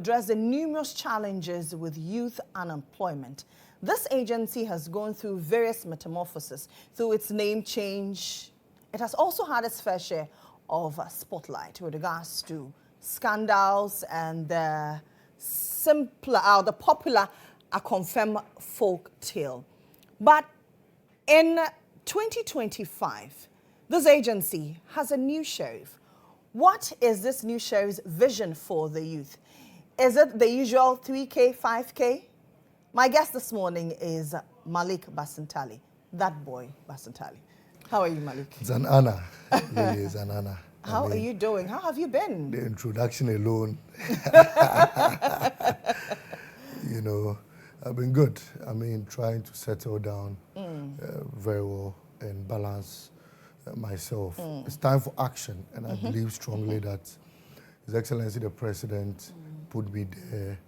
address the numerous challenges with youth unemployment. This agency has gone through various metamorphoses through its name change. It has also had its fair share of spotlight with regards to scandals and the popular confirmed folk tale. But in 2025, this agency has a new sheriff. What is this new sheriff's vision for the youth? Is it the usual 3K, 5K? My guest this morning is Malik Basintale, that boy Basintale. How are you, Malik? It's an honor. Really, it's an honor. How are you doing? How have you been? The introduction alone, you know, I've been good. I mean, trying to settle down very well and balance myself. It's time for action, and I believe strongly that His Excellency the President put me there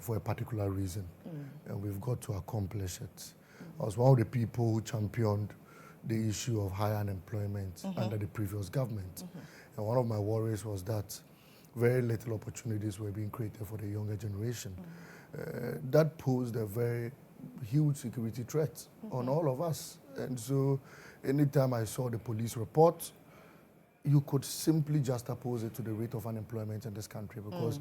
for a particular reason, and we've got to accomplish it. I was one of the people who championed the issue of high unemployment under the previous government. And one of my worries was that very little opportunities were being created for the younger generation. That posed a very huge security threat on all of us. And so anytime I saw the police report, you could simply just oppose it to the rate of unemployment in this country because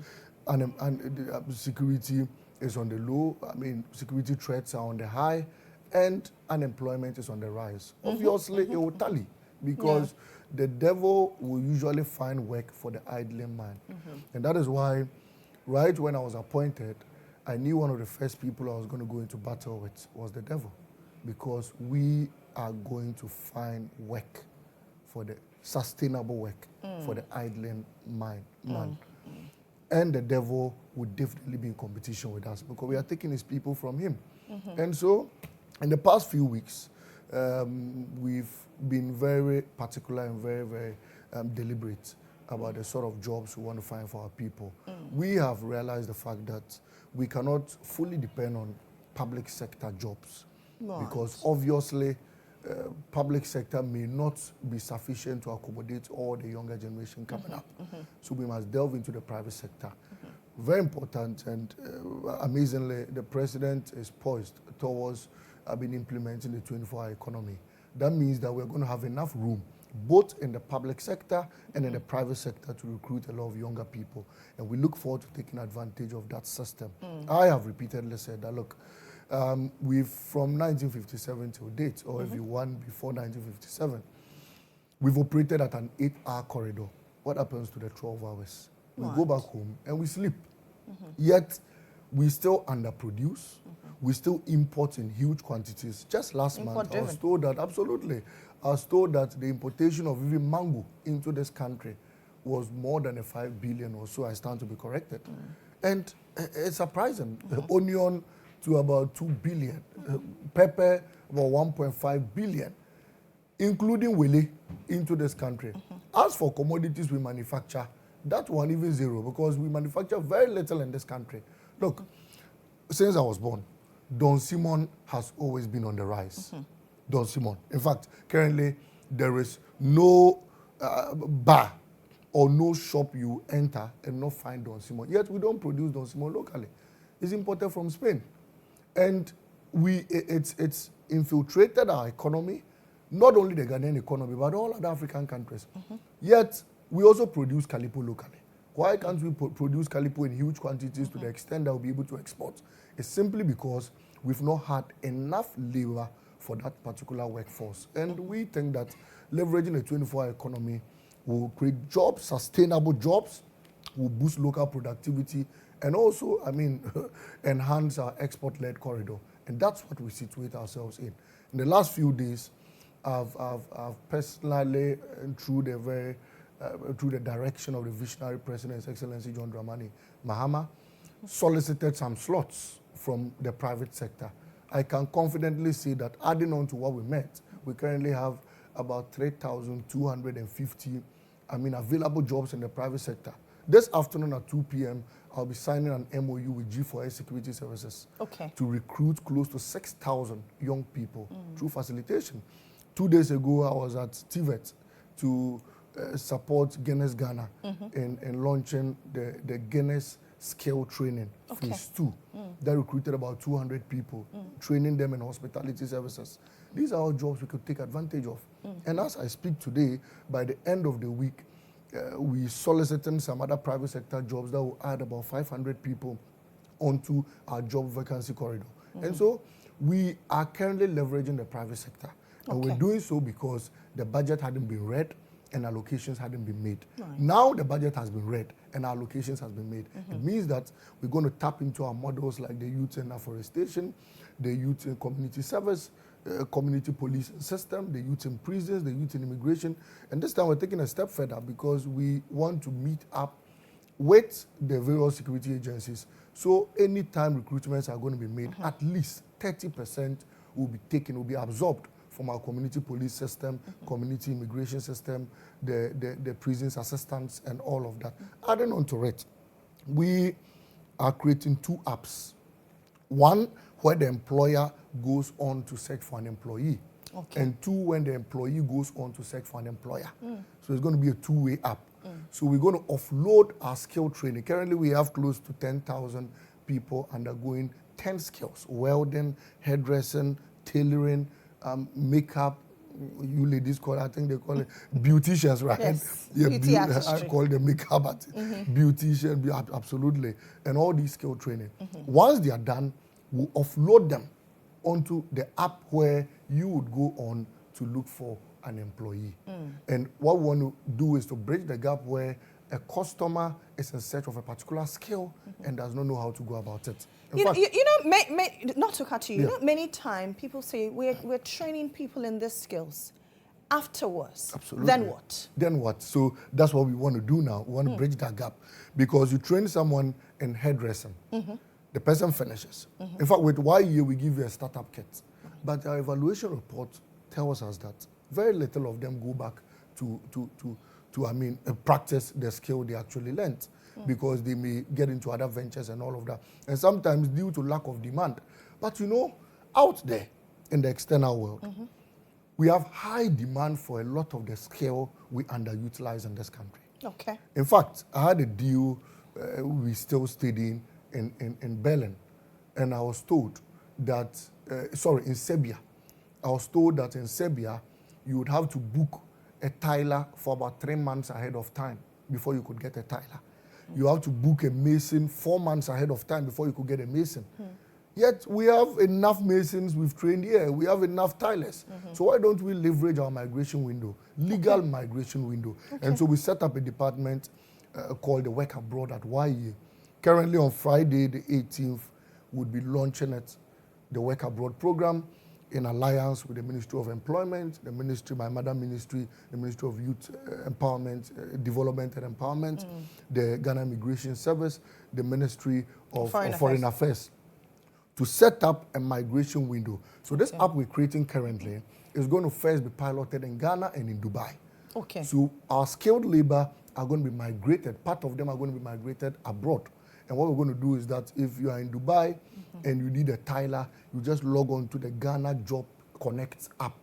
security is on the low. I mean, security threats are on the high, and unemployment is on the rise. Obviously, it will tally because the devil will usually find work for the idling man. And that is why, right when I was appointed, I knew one of the first people I was going to go into battle with was the devil, because we are going to find work for the sustainable work for the idling man. And the devil would definitely be in competition with us because we are taking his people from him. And so, in the past few weeks, we've been very particular and very, very deliberate about the sort of jobs we want to find for our people. We have realized the fact that we cannot fully depend on public sector jobs because obviously public sector may not be sufficient to accommodate all the younger generation coming up. So we must delve into the private sector. Very important, and amazingly, the president is poised towards implementing the 24-hour economy. That means that we're going to have enough room, both in the public sector and in the private sector, to recruit a lot of younger people. And we look forward to taking advantage of that system. I have repeatedly said that, look, we've from 1957 till date, or if you want before 1957, we've operated at an 8-hour corridor. What happens to the 12 hours? We go back home and we sleep. Yet, we still underproduce. We still import in huge quantities. Just last month, I was told that, absolutely, I was told that the importation of even mango into this country was more than a 5 billion or so. I stand to be corrected. And it's surprising. Onion to about 2 billion. Pepper, about 1.5 billion, including wele into this country. As for commodities we manufacture, that one even zero, because we manufacture very little in this country. Look, since I was born, Don Simon has always been on the rise. Don Simon. In fact, currently, there is no bar or no shop you enter and not find Don Simon. Yet we don't produce Don Simon locally. It's imported from Spain. And it's infiltrated our economy, not only the Ghanaian economy, but all other African countries. Yet, we also produce calipo locally. Why can't we produce calipo in huge quantities to the extent that we'll be able to export? It's simply because we've not had enough labor for that particular workforce. And we think that leveraging a 24-hour economy will create jobs, sustainable jobs, will boost local productivity, and also, enhance our export-led corridor. And that's what we situate ourselves in. In the last few days, I've personally, through the direction of the visionary President, His Excellency John Dramani Mahama, solicited some slots from the private sector. I can confidently say that adding on to what we met, we currently have about 3,250 available jobs in the private sector. This afternoon at 2 p.m., I'll be signing an MOU with GHOne Security Services to recruit close to 6,000 young people through facilitation. 2 days ago, I was at TVET to support Guinness Ghana in launching the Guinness skill training, phase 2, that recruited about 200 people, training them in hospitality services. These are all jobs we could take advantage of. And as I speak today, by the end of the week, we soliciting some other private sector jobs that will add about 500 people onto our job vacancy corridor. And so we are currently leveraging the private sector. And we're doing so because the budget hadn't been read and allocations hadn't been made. Right. Now the budget has been read and allocations has been made. It means that we're going to tap into our models like the youth in afforestation, the youth in community service, community policing system, the youth in prisons, the youth in immigration. And this time we're taking a step further because we want to meet up with the various security agencies. So anytime recruitments are going to be made, at least 30% will be taken, will be absorbed from our community police system, community immigration system, the prisons assistance, and all of that. Adding on to it, we are creating 2 apps. One, where the employer goes on to search for an employee. And 2, when the employee goes on to search for an employer. So it's going to be a 2-way app. So we're going to offload our skill training. Currently, we have close to 10,000 people undergoing 10 skills: welding, hairdressing, tailoring, makeup. You ladies call it, I think they call it beauticians, right? Yes, Yeah, beauty artistry. I call them makeup artist, beautician, absolutely. And all these skill training. Once they are done, we'll offload them onto the app where you would go on to look for an employee. And what we want to do is to bridge the gap where a customer is in search of a particular skill and does not know how to go about it. You know, not to cut you, you know, many times people say we're training people in these skills. Afterwards, Absolutely. Then what? Then what? So that's what we want to do now. We want to bridge that gap because you train someone in hairdressing. The person finishes. In fact, with YE, we give you a startup kit. But our evaluation report tells us that very little of them go back to practice the skill they actually learned because they may get into other ventures and all of that. And sometimes due to lack of demand. But you know, out there in the external world, we have high demand for a lot of the skill we underutilize in this country. Okay. In fact, I had a deal we still studying in Berlin, and I was told that, in Serbia, I was told that in Serbia, you would have to book a tiler for about 3 months ahead of time before you could get a tiler. You have to book a mason 4 months ahead of time before you could get a mason. Yet we have enough masons we've trained here. We have enough tilers. So why don't we leverage our migration window, legal migration window? And so we set up a department called the Work Abroad at YE. Currently on Friday, the 18th, we'll be launching it, the Work Abroad program, in alliance with the Ministry of Employment, the ministry, my mother ministry, the Ministry of Youth Empowerment, Development and Empowerment, the Ghana Immigration Service, the Ministry of Foreign Affairs, to set up a migration window. So this app we're creating currently is going to first be piloted in Ghana and in Dubai. Okay. So our skilled labor are going to be migrated. Part of them are going to be migrated abroad. And what we're going to do is that if you are in Dubai and you need a tiler, you just log on to the Ghana Job Connect app.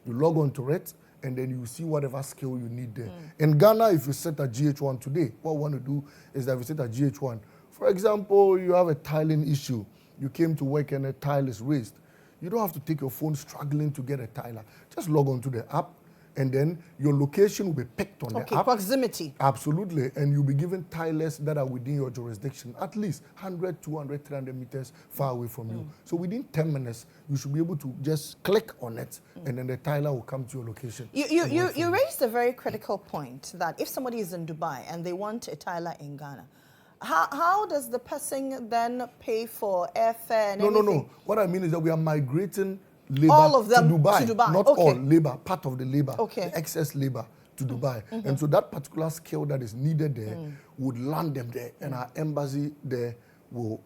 You log on to it, and then you see whatever skill you need there. In Ghana, if you set a GHOne today, what we want to do is that we set a GHOne. For example, you have a tiling issue. You came to work and a tile is raised. You don't have to take your phone struggling to get a tiler. Just log on to the app, and then your location will be picked on the app. Proximity. Absolutely. And you'll be given tilers that are within your jurisdiction, at least 100, 200, 300 meters far away from you. So within 10 minutes, you should be able to just click on it, and then the tiler will come to your location. You raised a very critical point that if somebody is in Dubai and they want a tiler in Ghana, how does the person then pay for airfare and anything? No. What I mean is that we are migrating labor all of them to Dubai. Not all labor, part of the labor, the excess labor to Dubai. And so that particular skill that is needed there would land them there, and our embassy there will,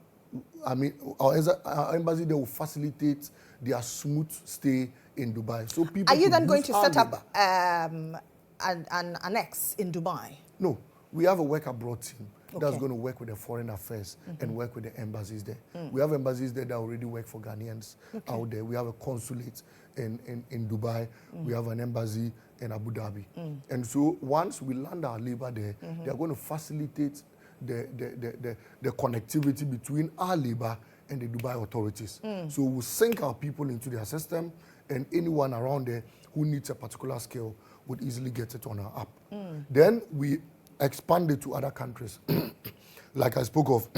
our embassy there will facilitate their smooth stay in Dubai. So people are you then going to set up an annex in Dubai? No, we have a Work Abroad team that's going to work with the foreign affairs and work with the embassies there. We have embassies there that already work for Ghanaians out there. We have a consulate in Dubai. We have an embassy in Abu Dhabi. And so once we land our labor there, they are going to facilitate the connectivity between our labor and the Dubai authorities. So we'll sync our people into their system, and anyone around there who needs a particular skill would easily get it on our app. Then we expand it to other countries. Like I spoke of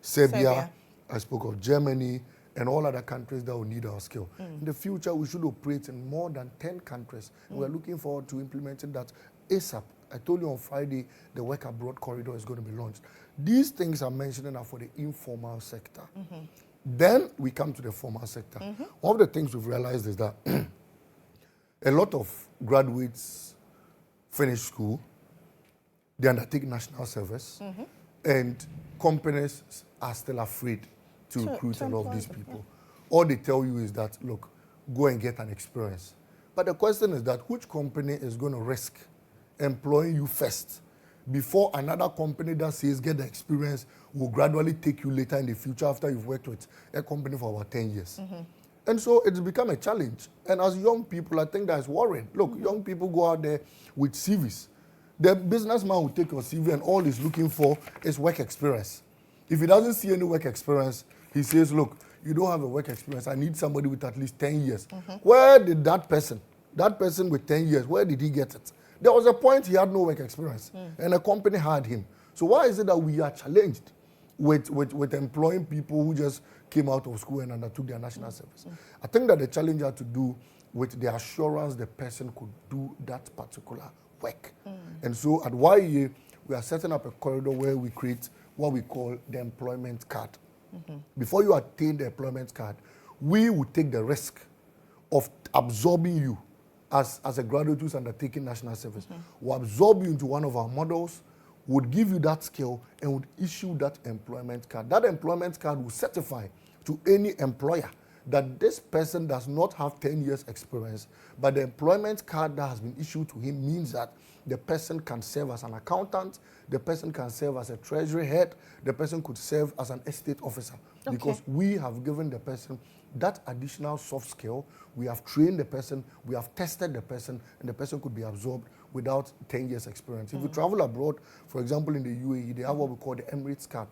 Serbia, I spoke of Germany, and all other countries that will need our skill. In the future, we should operate in more than 10 countries. We're looking forward to implementing that ASAP. I told you on Friday, the work abroad corridor is going to be launched. These things I'm mentioning are for the informal sector. Then we come to the formal sector. One of the things we've realized is that a lot of graduates finish school, they undertake national service, and companies are still afraid to recruit a lot of these people. All they tell you is that, look, go and get an experience. But the question is that which company is going to risk employing you first before another company that says get the experience will gradually take you later in the future after you've worked with a company for about 10 years. And so it's become a challenge. And as young people, I think that's worrying. Look, young people go out there with CVs. The businessman will take your CV and all he's looking for is work experience. If he doesn't see any work experience, he says, look, you don't have a work experience. I need somebody with at least 10 years. Where did that person with 10 years, where did he get it? There was a point he had no work experience, and a company hired him. So why is it that we are challenged with employing people who just came out of school and undertook their national service? I think that the challenge had to do with the assurance the person could do that particular work. And so at YEA, we are setting up a corridor where we create what we call the employment card. Before you attain the employment card, we will take the risk of absorbing you as a graduate who's undertaking national service. We'll absorb you into one of our models, would give you that skill, and would issue that employment card. That employment card will certify to any employer that this person does not have 10 years experience, but the employment card that has been issued to him means that the person can serve as an accountant, the person can serve as a treasury head, the person could serve as an estate officer. Because we have given the person that additional soft skill, we have trained the person, we have tested the person, and the person could be absorbed without 10 years experience. If you travel abroad, for example in the UAE, they have what we call the Emirates card.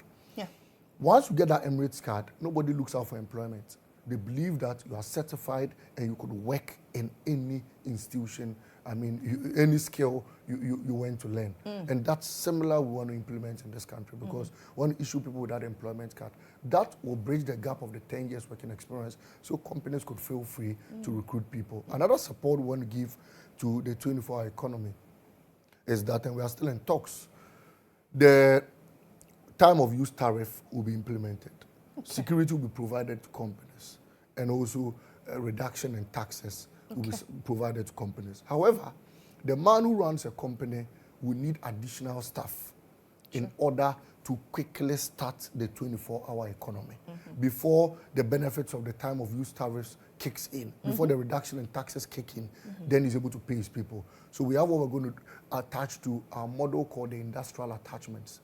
Once you get that Emirates card, nobody looks out for employment. They believe that you are certified and you could work in any institution, any skill you went to learn. And that's similar we want to implement in this country because we want to issue people with that employment card. That will bridge the gap of the 10 years working experience so companies could feel free to recruit people. Another support we want to give to the 24-hour economy is that, and we are still in talks, the time of use tariff will be implemented. Security will be provided to companies, and also a reduction in taxes will be provided to companies. However, the man who runs a company will need additional staff in order to quickly start the 24-hour economy before the benefits of the time of use tariffs kicks in, before the reduction in taxes kick in, then he's able to pay his people. So we have what we're going to attach to our model called the industrial attachments.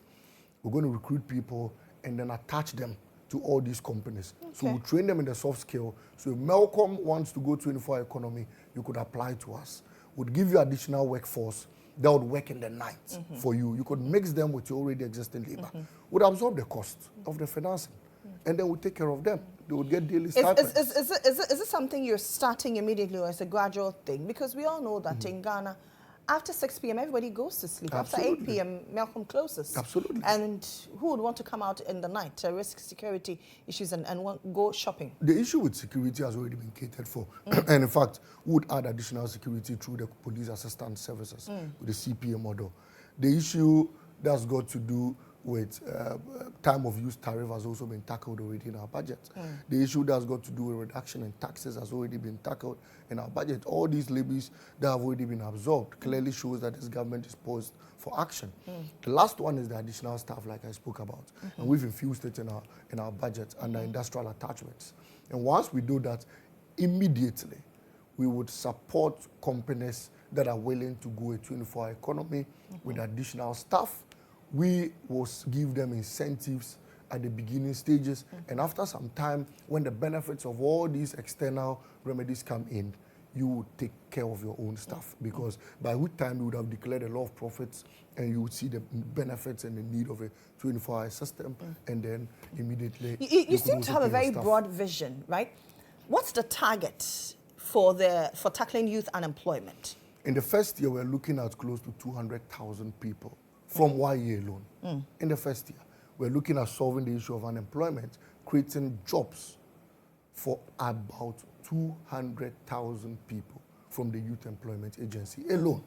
We're going to recruit people and then attach them to all these companies. So we train them in the soft skill. So if Malcolm wants to go 24-hour economy, you could apply to us. We'd give you additional workforce that would work in the night for you. You could mix them with your already existing labor. Would absorb the cost of the financing. And then we'll take care of them. They would get daily stipends. Is it something you're starting immediately or is it a gradual thing? Because we all know that in Ghana, after 6 p.m., everybody goes to sleep. Absolutely. After 8 p.m., Malcolm closes. Absolutely. And who would want to come out in the night to risk security issues and go shopping? The issue with security has already been catered for. And in fact, we would add additional security through the police assistance services with the CPA model. The issue that's got to do with time of use tariff has also been tackled already in our budget. The issue that's got to do with reduction in taxes has already been tackled in our budget. All these levies that have already been absorbed clearly shows that this government is poised for action. The last one is the additional staff, like I spoke about, and we've infused it in our budget under industrial attachments. And once we do that, immediately we would support companies that are willing to go a 24-hour economy with additional staff. We will give them incentives at the beginning stages, and after some time, when the benefits of all these external remedies come in, you would take care of your own stuff, because by which time you would have declared a lot of profits and you would see the benefits and the need of a 24-hour system, and then immediately... You seem to have a very broad vision, right? What's the target for tackling youth unemployment? In the first year, we're looking at close to 200,000 people from 1 year alone. In the first year, we're looking at solving the issue of unemployment, creating jobs for about 200,000 people from the Youth Employment Agency alone.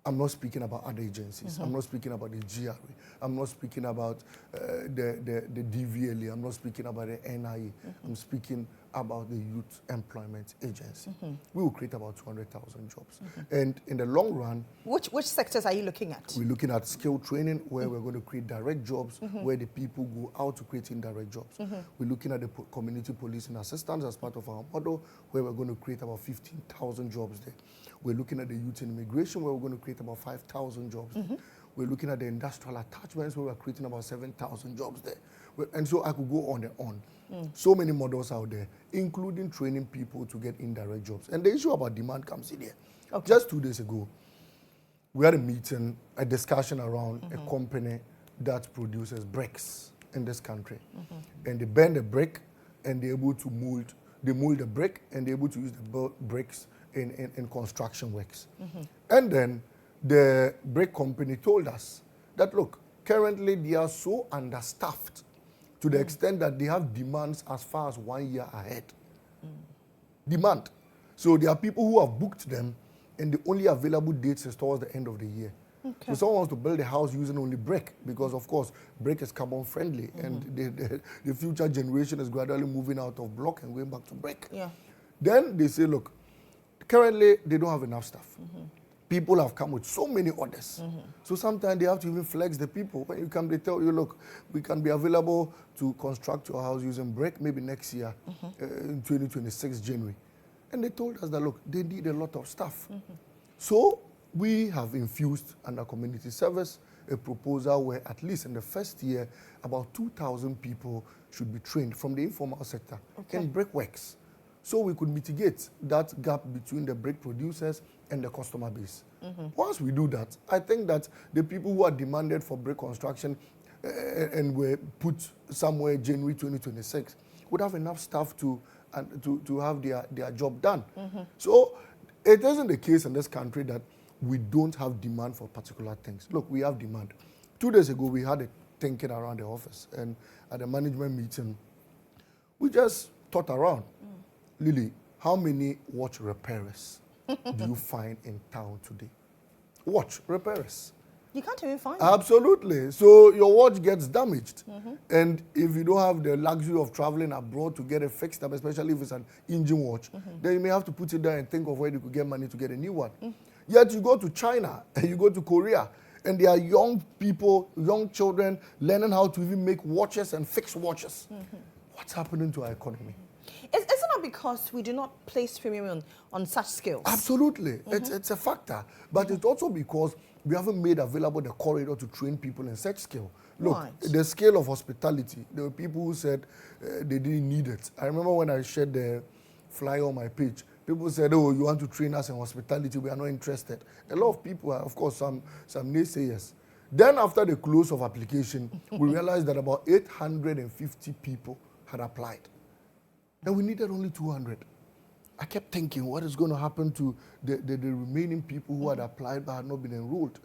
I'm not speaking about other agencies. I'm not speaking about the GRA. I'm not speaking about the DVLA. I'm not speaking about the NIA. I'm speaking about the Youth Employment Agency. We will create about 200,000 jobs. And in the long run... Which sectors are you looking at? We're looking at skill training, where we're going to create direct jobs, where the people go out to create indirect jobs. We're looking at the community policing assistance as part of our model, where we're going to create about 15,000 jobs there. We're looking at the youth in immigration, where we're going to create about 5,000 jobs. We're looking at the industrial attachments, where we're creating about 7,000 jobs there. And so I could go on and on. So many models out there, including training people to get indirect jobs. And the issue about demand comes in here. Just 2 days ago, we had a meeting, a discussion around a company that produces bricks in this country. And they bend the brick, and they're able to mold the brick, and they're able to use the bricks in construction works. And then the brick company told us that, look, currently they are so understaffed to the extent that they have demands as far as 1 year ahead. Demand. So there are people who have booked them, and the only available dates is towards the end of the year. So someone wants to build a house using only brick, because of course brick is carbon friendly, and the future generation is gradually moving out of block and going back to brick. Then they say, look, currently they don't have enough staff. People have come with so many orders. So sometimes they have to even flex the people. When you come, they tell you, look, we can be available to construct your house using brick maybe next year, in 2026 January. And they told us that, look, they need a lot of staff. So we have infused under community service a proposal where at least in the first year, about 2,000 people should be trained from the informal sector in brickworks. So we could mitigate that gap between the brick producers and the customer base. Once we do that, I think that the people who are demanded for brick construction and were put somewhere January 2026 would have enough staff to have their job done. So it isn't the case in this country that we don't have demand for particular things. Look, we have demand. 2 days ago, we had a thinking around the office, and at the management meeting, we just thought around. Lily, how many watch repairers do you find in town today? Watch repairers. You can't even find them. Absolutely. So your watch gets damaged. And if you don't have the luxury of traveling abroad to get it fixed up, especially if it's an engine watch, then you may have to put it there and think of where you could get money to get a new one. Yet you go to China and you go to Korea, and there are young people, young children, learning how to even make watches and fix watches. What's happening to our economy? Isn't it because we do not place premium on such skills? Absolutely. It's a factor. But it's also because we haven't made available the corridor to train people in such skill. Look, the scale of hospitality, there were people who said they didn't need it. I remember when I shared the flyer on my page, people said, oh, you want to train us in hospitality, we are not interested. A lot of people are, of course, some naysayers. Then after the close of application, we realized that about 850 people had applied. And we needed only 200. I kept thinking, what is going to happen to the remaining people who had applied but had not been enrolled?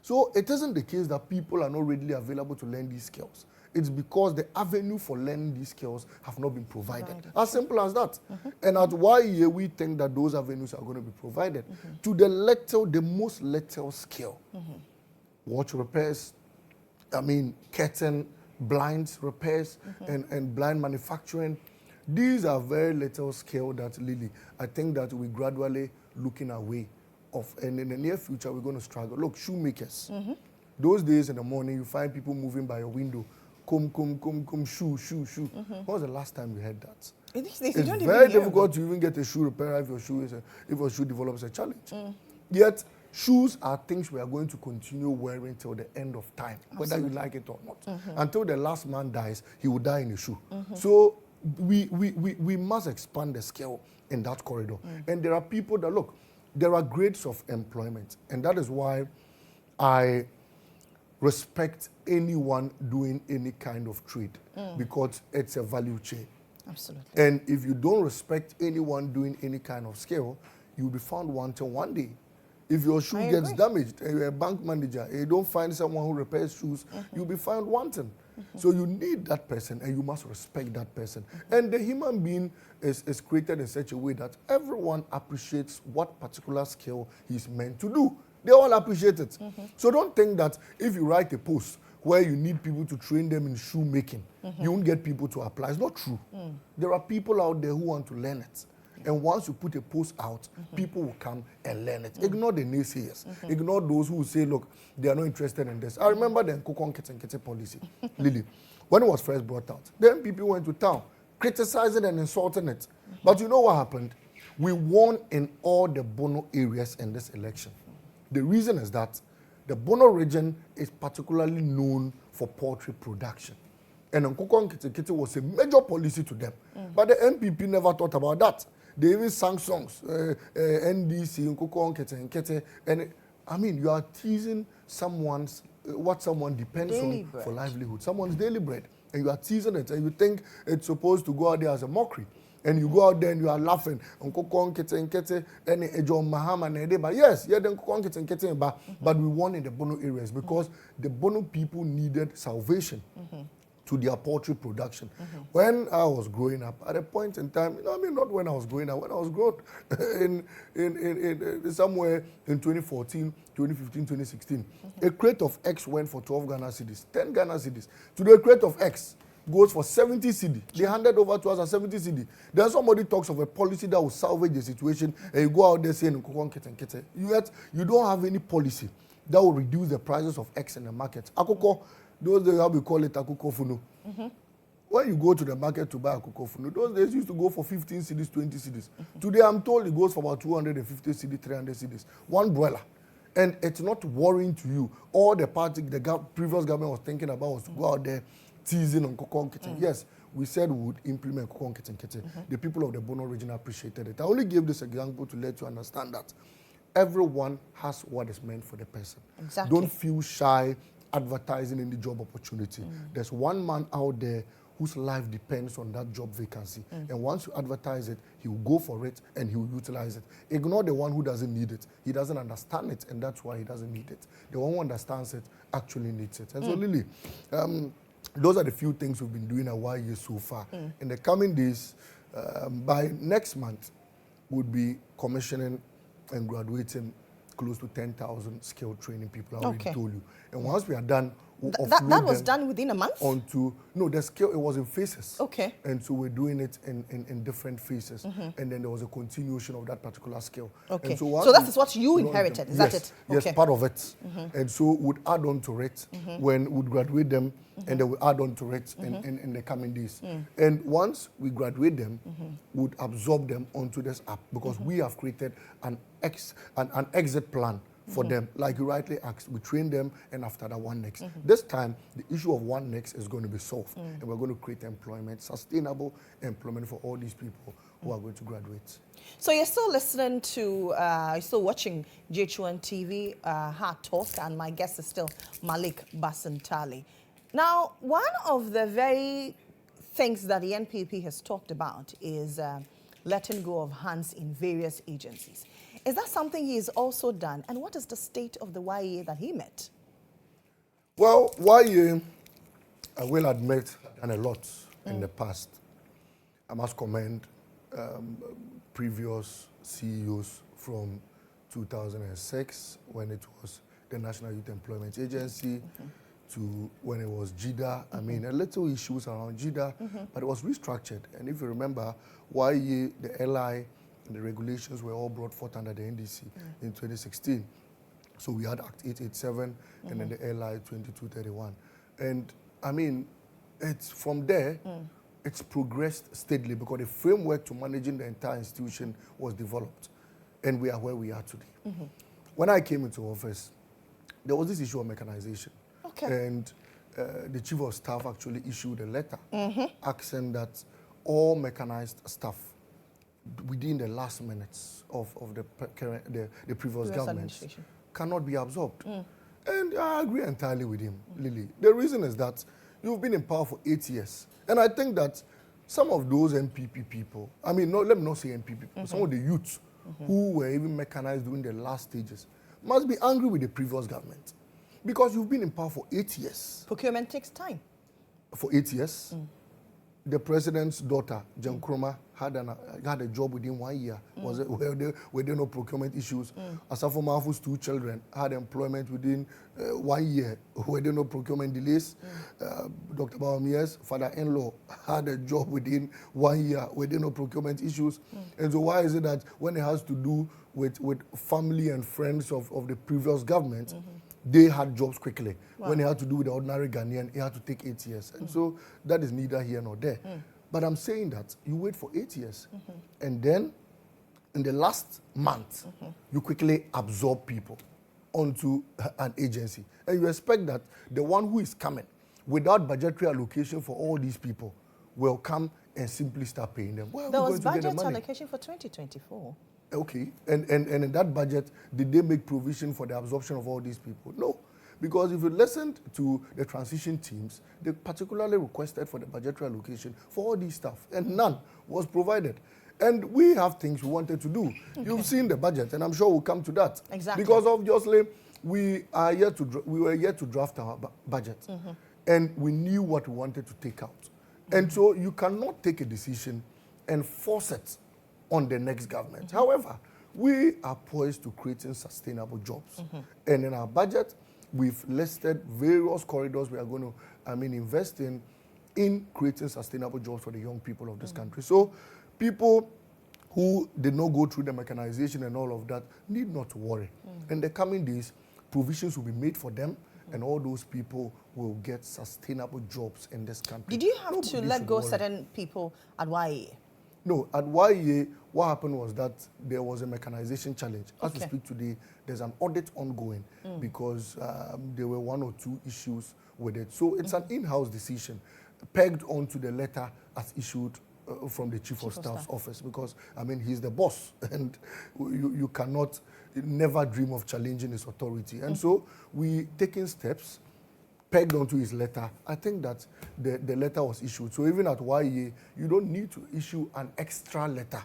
So it isn't the case that people are not readily available to learn these skills. It's because the avenue for learning these skills have not been provided. As simple as that. And at YEA, we think that those avenues are going to be provided to the most little skill. Watch repairs, curtain, blinds repairs, and blind manufacturing. These are very little skill that, Lily, I think that we're gradually looking away of. And in the near future, we're going to struggle. Look, shoemakers. Those days in the morning, you find people moving by your window. Come, shoe. When was the last time you heard that? It's very difficult to even get a shoe repairer if your shoe develops a challenge. Yet, shoes are things we are going to continue wearing till the end of time, whether you like it or not. Until the last man dies, he will die in a shoe. So we must expand the scale in that corridor. And there are people that, look, there are grades of employment. And that is why I respect anyone doing any kind of trade, because it's a value chain. Absolutely. And if you don't respect anyone doing any kind of scale, you'll be found wanting one day. If your shoe gets damaged and you're a bank manager and you don't find someone who repairs shoes, you'll be found wanting. So you need that person and you must respect that person. And the human being is created in such a way that everyone appreciates what particular skill he's meant to do. They all appreciate it. So don't think that if you write a post where you need people to train them in shoemaking, you won't get people to apply. It's not true. There are people out there who want to learn it. And once you put a post out, people will come and learn it. Ignore the naysayers. Ignore those who say, look, they are not interested in this. I remember the Nkukon Kete policy, Lily, when it was first brought out. Then people went to town, criticizing and insulting it. But you know what happened? We won in all the Bono areas in this election. The reason is that the Bono region is particularly known for poultry production. And Nkukon Kete was a major policy to them. But the MPP never thought about that. They even sang songs, NDC, Nkukon Kete. And I mean, you are teasing someone's, what someone depends on for livelihood, someone's daily bread. And you are teasing it, and you think it's supposed to go out there as a mockery. And you go out there and you are laughing. Nkukon Kete, and GHOne Mohammed. But yes, yeah, the Nkukon Kete, but we won in the Bono areas because the Bono people needed salvation to their poultry production. When I was growing up, at a point in time, not when I was growing up, when I was growing in somewhere in 2014, 2015, 2016, a crate of eggs went for 12 Ghana cedis, 10 Ghana cedis. Today, a crate of eggs goes for 70 cedi. They handed over to us at 70 cedi. Then somebody talks of a policy that will salvage the situation, and you go out there saying, yet you don't have any policy that will reduce the prices of eggs in the market. Akoko, those days, how we call it akuko funu. When you go to the market to buy akuko funu, those days used to go for 15 cedis, 20 cedis. Today, I'm told it goes for about 250 cedis, 300 cedis. One broiler. And it's not worrying to you. All the party, the previous government was thinking about was to go out there teasing on Nkukon Kete. Yes, we said we would implement Nkukon Kete. The people of the Bono region appreciated it. I only gave this example to let you understand that everyone has what is meant for the person. Exactly. Don't feel shy advertising any job opportunity. There's one man out there whose life depends on that job vacancy. And once you advertise it, he will go for it and he will utilize it. Ignore the one who doesn't need it. He doesn't understand it, and that's why he doesn't need it. The one who understands it actually needs it. And so, Lily, those are the few things we've been doing at YE so far. In the coming days, by next month, we'll be commissioning and graduating close to 10,000 skilled training people. I already told you. And once we are done, we'll that was done within a month? No, the skill, it was in phases. Okay. And so we're doing it in different phases. And then there was a continuation of that particular skill. Okay. And so that is what you inherited, is that it? Yes, part of it. And so we'd add on to it when we'd graduate them, and then we'll add on to it in the coming days. And once we graduate them, we'd absorb them onto this app because we have created an exit plan for them. Like you rightly asked, we train them, and after that, one next. This time, the issue of one next is going to be solved, and we're going to create employment, sustainable employment for all these people who are going to graduate. So you're still listening to, you're still watching GHOne TV, Hard Talk, and my guest is still Malik Basintale. Now, one of the very things that the NPP has talked about is letting go of hands in various agencies. Is that something he has also done? And what is the state of the YEA that he met? Well, YEA, I will admit, and a lot in the past. I must commend previous CEOs from 2006, when it was the National Youth Employment Agency, to when it was GHOne. I mean, a little issues around GHOne, but it was restructured. And if you remember, YEA, the LI, and the regulations were all brought forth under the NDC in 2016. So we had Act 887 and then the LI 2231. And I mean, it's from there, it's progressed steadily because the framework to managing the entire institution was developed. And we are where we are today. When I came into office, there was this issue of mechanization. Okay. And the Chief of Staff actually issued a letter asking that all mechanized staff within the last minutes of the previous government cannot be absorbed. And I agree entirely with him, Lily. The reason is that you've been in power for 8 years. And I think that some of those MPP people, I mean, no, let me not say MPP people, some of the youths who were even mechanized during the last stages must be angry with the previous government. Because you've been in power for 8 years. Procurement takes time. For 8 years. The president's daughter, GHOne, had a job within 1 year. Were there no procurement issues? Asafo Mahafu's 2 children had employment within 1 year. Were there no procurement delays? Dr. Bawumia's father-in-law had a job within 1 year. Were there no procurement issues? And so why is it that when it has to do with family and friends of the previous government, they had jobs quickly? Wow. When it had to do with the ordinary Ghanaian, it had to take 8 years. And so that is neither here nor there. But I'm saying that you wait for 8 years, and then in the last month, you quickly absorb people onto an agency. And you expect that the one who is coming without budgetary allocation for all these people will come and simply start paying them. Where there was budget allocation for 2024. Okay, and in that budget, did they make provision for the absorption of all these people? No, because if you listened to the transition teams, they particularly requested for the budgetary allocation for all these stuff, and none was provided. And we have things we wanted to do. Okay. You've seen the budget, and I'm sure we'll come to that. Exactly. Because obviously, we were yet to draft our budget, and we knew what we wanted to take out. And so you cannot take a decision and force it on the next government. However, we are poised to creating sustainable jobs. And in our budget, we've listed various corridors we are going to, invest in creating sustainable jobs for the young people of this country. So people who did not go through the mechanization and all of that need not to worry. In the coming days, provisions will be made for them, and all those people will get sustainable jobs in this country. Did you have to let go certain people at YA? No, at YA, what happened was that there was a mechanization challenge. As we speak today, there's an audit ongoing because there were 1 or 2 issues with it. So it's an in-house decision pegged onto the letter as issued from the Chief of Staff's office, because, he's the boss, and you cannot never dream of challenging his authority. And so we taking steps pegged onto his letter. I think that the letter was issued. So even at YA, you don't need to issue an extra letter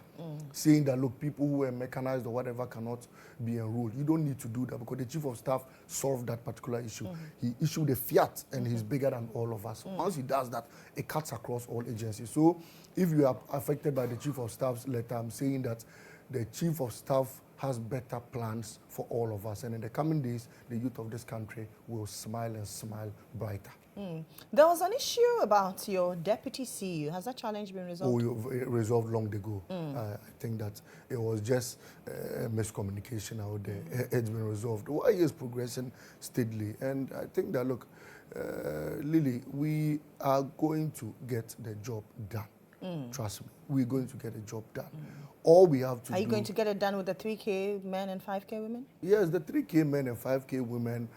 saying that, look, people who are mechanized or whatever cannot be enrolled. You don't need to do that, because the Chief of Staff solved that particular issue. He issued a fiat, and he's bigger than all of us. Once he does that, it cuts across all agencies. So if you are affected by the Chief of Staff's letter, I'm saying that the Chief of Staff has better plans for all of us. And in the coming days, the youth of this country will smile and smile brighter. There was an issue about your deputy CEO. Has that challenge been resolved? Oh, resolved long ago. I think that it was just miscommunication out there. It's been resolved. YA is progressing steadily. And I think that, look, Lily, we are going to get the job done. Trust me, we're going to get a job done. All we have to do... Are you going to get it done with the 3K men and 5K women? Yes, the 3K men and 5K women,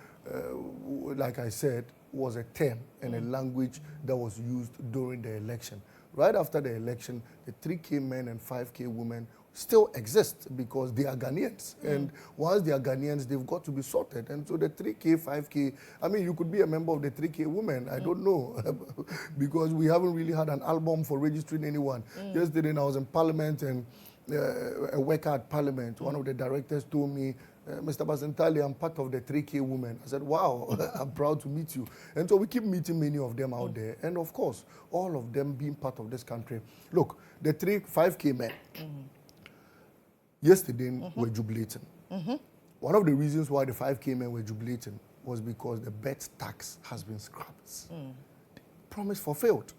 like I said, was a term and a language that was used during the election. Right after the election, the 3K men and 5K women still exist because they are Ghanaians. And once they are Ghanaians, they've got to be sorted. And so the 3K, 5K, you could be a member of the 3K women. I don't know, because we haven't really had an album for registering anyone. Yesterday, I was in Parliament, and a worker at Parliament, one of the directors told me, Mr. Basintale, I'm part of the 3K women. I said, wow, I'm proud to meet you. And so we keep meeting many of them out there. And of course, all of them being part of this country. Look, the 5K men, yesterday were jubilating. One of the reasons why the 5K men were jubilating was because the bet tax has been scrapped. The promise fulfilled.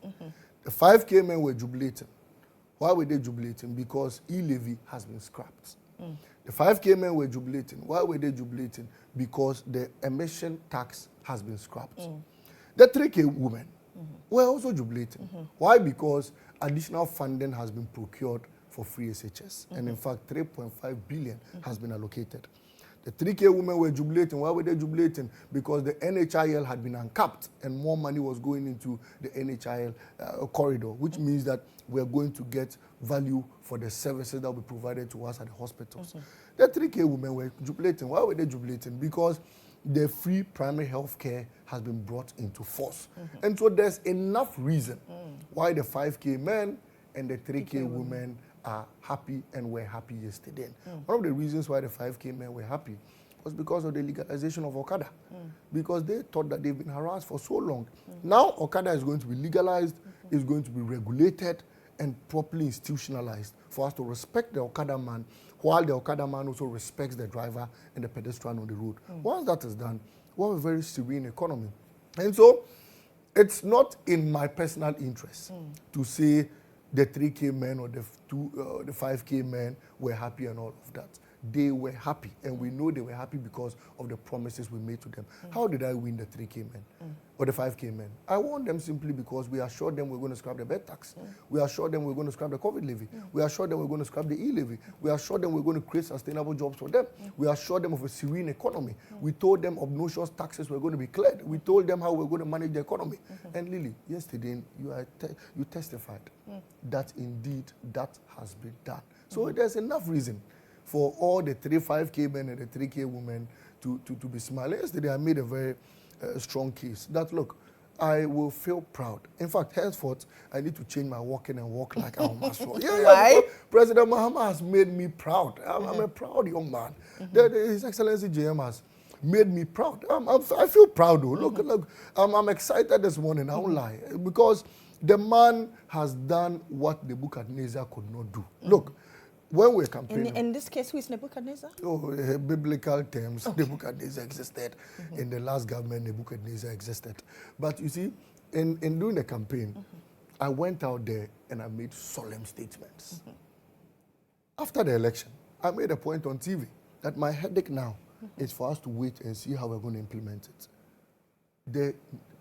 The 5K men were jubilating. Why were they jubilating? Because e-levy has been scrapped. The 5K men were jubilating. Why were they jubilating? Because the emission tax has been scrapped. The 3K women were also jubilating. Why? Because additional funding has been procured for free SHS. And in fact, 3.5 billion has been allocated. The 3K women were jubilating. Why were they jubilating? Because the NHIL had been uncapped and more money was going into the NHIL corridor, which means that we're going to get value for the services that will be provided to us at the hospitals. The 3K women were jubilating. Why were they jubilating? Because the free primary health care has been brought into force. And so there's enough reason why the 5K men and the 3K women are happy and were happy yesterday. One of the reasons why the 5K men were happy was because of the legalization of Okada. Because they thought that they've been harassed for so long. Now Okada is going to be legalized, is going to be regulated and properly institutionalized for us to respect the Okada man, while the Okada man also respects the driver and the pedestrian on the road. Once that is done, we have a very serene economy. And so it's not in my personal interest to say the 3K men or the 5K men were happy and all of that. They were happy, and we know they were happy because of the promises we made to them. How did I win the 3K men or the 5K men? I won them simply because we assured them we're going to scrap the bed tax. We assured them we're going to scrap the COVID levy. We assured them we're going to scrap the e-levy. We assured them we're going to create sustainable jobs for them. We assured them of a serene economy. We told them obnoxious taxes were going to be cleared. We told them how we're going to manage the economy. And Lily, yesterday you testified that indeed that has been done. So there's enough reason for all the 5K men and the 3K women to be smiling. Yesterday, I made a very strong case that, look, I will feel proud. In fact, henceforth, I need to change my walking and walk like I must. Why? President Mohammed has made me proud. I'm a proud young man. His Excellency JM has made me proud. I feel proud, though. Look, I'm excited this morning, I won't lie, because the man has done what Nebuchadnezzar could not do. Look, when we're campaigning... In this case, who is Nebuchadnezzar? Biblical terms, Nebuchadnezzar existed. In the last government, Nebuchadnezzar existed. But you see, in doing the campaign, I went out there and I made solemn statements. After the election, I made a point on TV that my headache now is for us to wait and see how we're going to implement it. The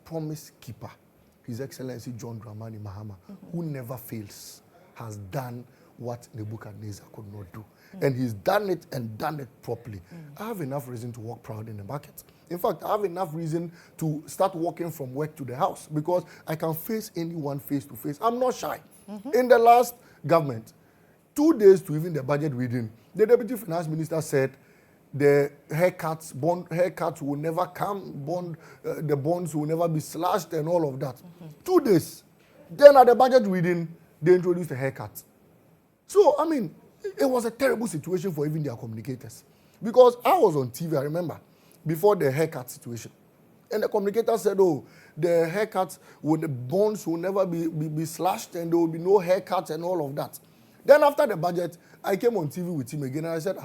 promise keeper, His Excellency John Dramani Mahama, who never fails, has done what Nebuchadnezzar could not do. And he's done it and done it properly. I have enough reason to walk proud in the market. In fact, I have enough reason to start walking from work to the house because I can face anyone face to face. I'm not shy. In the last government, 2 days to even the budget reading, the Deputy Finance Minister said the haircuts will never come, the bonds will never be slashed and all of that. 2 days. Then at the budget reading, they introduced the haircut. So, I mean, it was a terrible situation for even their communicators. Because I was on TV, I remember, before the haircut situation. And the communicator said, oh, the haircuts, the bonds will never be slashed and there will be no haircuts and all of that. Then after the budget, I came on TV with him again and I said,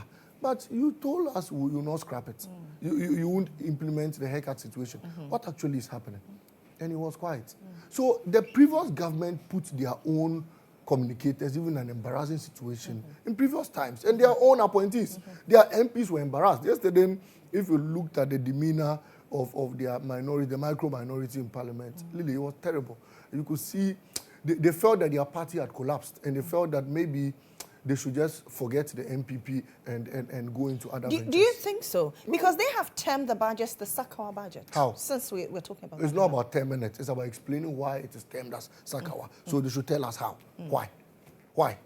but you told us you will not scrap it. You won't implement the haircut situation. What actually is happening? And he was quiet. So the previous government put their own communicators, even an embarrassing situation in previous times, and their own appointees. Their MPs were embarrassed. Yesterday, if you looked at the demeanor of their minority, the micro-minority in parliament, Lily, it was terrible. You could see they felt that their party had collapsed, and they felt that maybe they should just forget the MPP and go into other ventures. Do you think so? Because they have termed the budget the Sakawa budget. How? Since we're talking about it's not about 10 minutes. It's about explaining why it is termed as Sakawa. So they should tell us how. Why?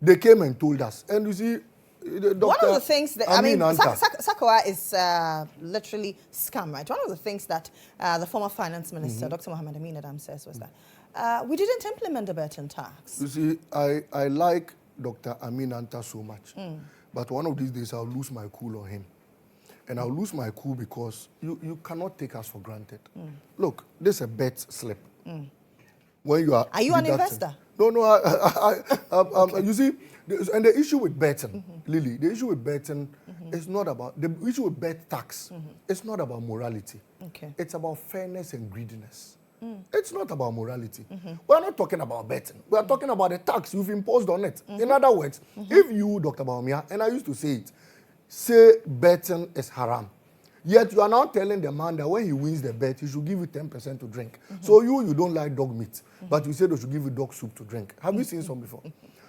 They came and told us. And you see, one of the things that, Anta. Sakawa is literally scam, right? One of the things that the former finance minister, Dr. Mohammed Adam, says was that we didn't implement the Burton tax. You see, I like Dr. Amin Anta so much. But one of these days, I'll lose my cool on him. And I'll lose my cool because you cannot take us for granted. Look, this is a bet slip. When you are you an investor? No, you see, and the issue with betting, Lily, the issue with betting is not about, the issue with bet tax, it's not about morality. Okay. It's about fairness and greediness. It's not about morality. We're not talking about betting. We're talking about the tax you've imposed on it. In other words, if you, Dr. Baumia, and I used to say it, say betting is haram, yet you are now telling the man that when he wins the bet, he should give you 10% to drink. So you don't like dog meat, but you said they should give you dog soup to drink. Have you seen some before?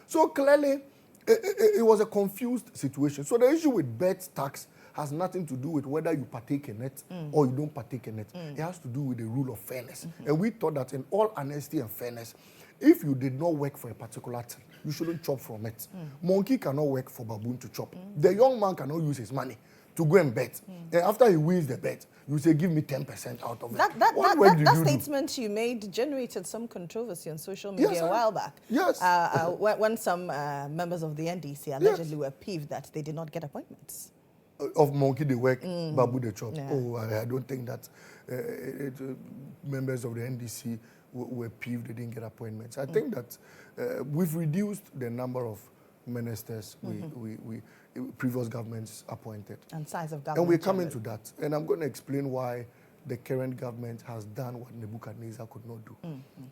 So clearly, it was a confused situation. So the issue with bet tax has nothing to do with whether you partake in it or you don't partake in it. It has to do with the rule of fairness. And we thought that in all honesty and fairness, if you did not work for a particular thing, you shouldn't chop from it. Monkey cannot work for baboon to chop. The young man cannot use his money to go and bet. And after he wins the bet, you say, give me 10% out of it. That statement you made generated some controversy on social media a while back. Yes. When some members of the NDC allegedly were peeved that they did not get appointments. Of monkey they work, babu they chop. Yeah. Oh, I don't think that members of the NDC were peeved they didn't get appointments. I think that we've reduced the number of ministers we previous governments appointed. And size of government. And we're coming to that. And I'm going to explain why the current government has done what Nebuchadnezzar could not do.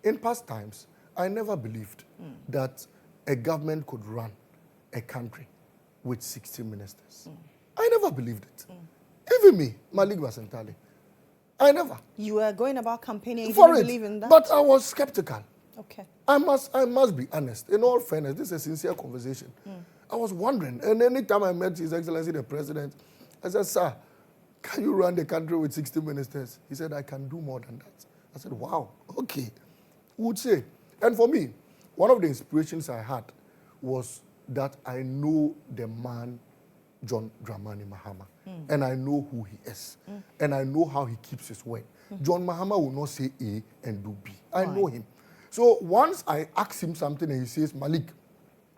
In past times, I never believed that a government could run a country with 60 ministers. I never believed it. Even me, Malik Basintale. I never. You were going about campaigning, you for didn't it, believe in that? But I was skeptical. Okay. I must be honest. In all fairness, this is a sincere conversation. I was wondering, and anytime I met His Excellency the President, I said, sir, can you run the country with 60 ministers? He said, I can do more than that. I said, wow, okay. Who would say? And for me, one of the inspirations I had was that I know the man, John Dramani Mahama, and I know who he is, and I know how he keeps his word. John Mahama will not say A and do B. I know him. So once I ask him something and he says, Malik,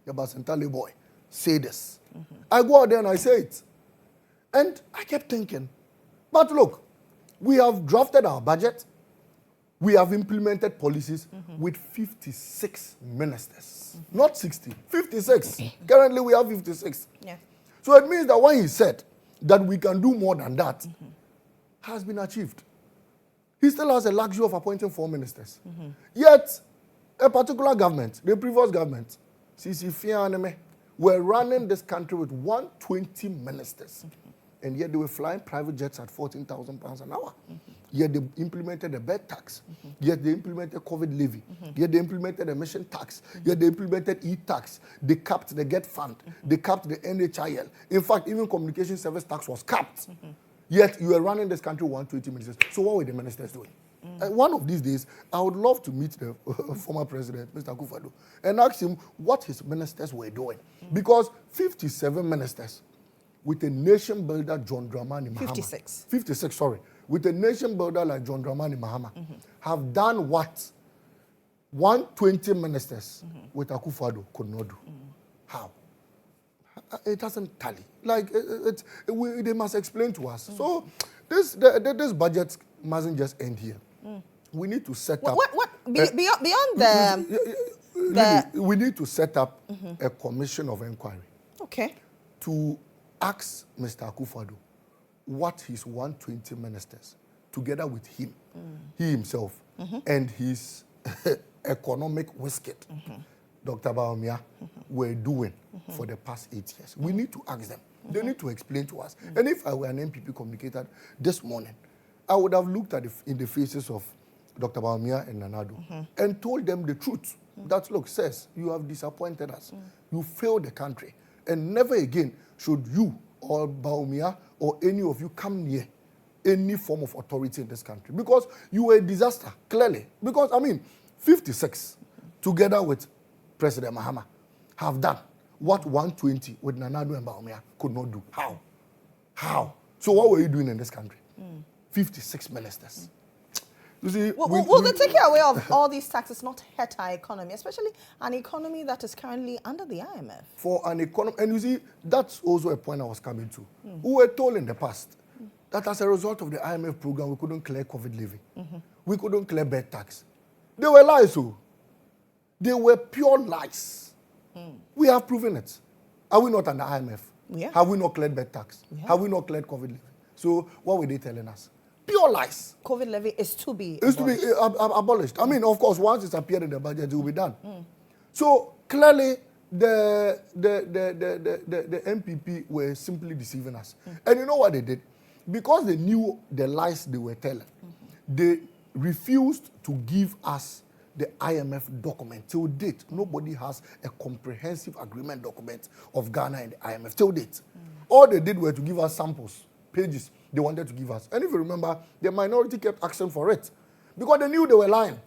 the Basintale boy, say this. I go out there and I say it. And I kept thinking, but look, we have drafted our budget. We have implemented policies with 56 ministers. Not 60, 56. Currently we have 56. Yeah. So it means that what he said, that we can do more than that, has been achieved. He still has a luxury of appointing 4 ministers. Yet, a particular government, the previous government, Sisi Fianeme, were running this country with 120 ministers. And yet they were flying private jets at £14,000 an hour. Yet they implemented the bed tax. Yet they implemented COVID levy. Yet they implemented emission tax. Yet they implemented e-tax. They capped the GET fund. They capped the NHIL. In fact, even communication service tax was capped. Yet you are running this country with 120 ministers. So what were the ministers doing? One of these days, I would love to meet the former president, Mr. Akufo-Addo, and ask him what his ministers were doing. Because 57 ministers with a nation builder, John Dramani Mahama. 56, sorry. With a nation builder like John Dramani Mahama, have done what 120 ministers with Akufo-Addo could not do. How? It doesn't tally. Like, they must explain to us. So, this budget mustn't just end here. We need to set up... Beyond we need to set up a commission of inquiry. Okay. To ask Mr. Akufo-Addo what his 120 ministers, together with him, he himself, and his economic whisket, Dr. Baumia, were doing for the past 8 years. We need to ask them. They need to explain to us. And if I were an MPP communicator this morning, I would have looked at in the faces of Dr. Baumia and Nanado and told them the truth. That, look, says, you have disappointed us. You failed the country. And never again should you or Baumia or any of you come near any form of authority in this country. Because you were a disaster, clearly. Because, 56, together with President Mahama, have done what 120 with Nanado and Baumia could not do. How? How? So what were you doing in this country? 56 ministers. You see, will the taking away of all these taxes not hurt our economy, especially an economy that is currently under the IMF? For an economy, and you see, that's also a point I was coming to. We were told in the past that as a result of the IMF program, we couldn't clear COVID levy. We couldn't clear bed tax. They were lies, so. They were pure lies. We have proven it. Are we not under IMF? Yeah. Have we not cleared bed tax? Yeah. Have we not cleared COVID levy? So what were they telling us? Pure lies. COVID levy is to be abolished. Of course, once it's appeared in the budget, it will be done. So clearly, the MPP were simply deceiving us. And you know what they did? Because they knew the lies they were telling, they refused to give us the IMF document. Till date, nobody has a comprehensive agreement document of Ghana and the IMF. Till date. All they did were to give us samples, pages they wanted to give us. And if you remember, the minority kept asking for it because they knew they were lying.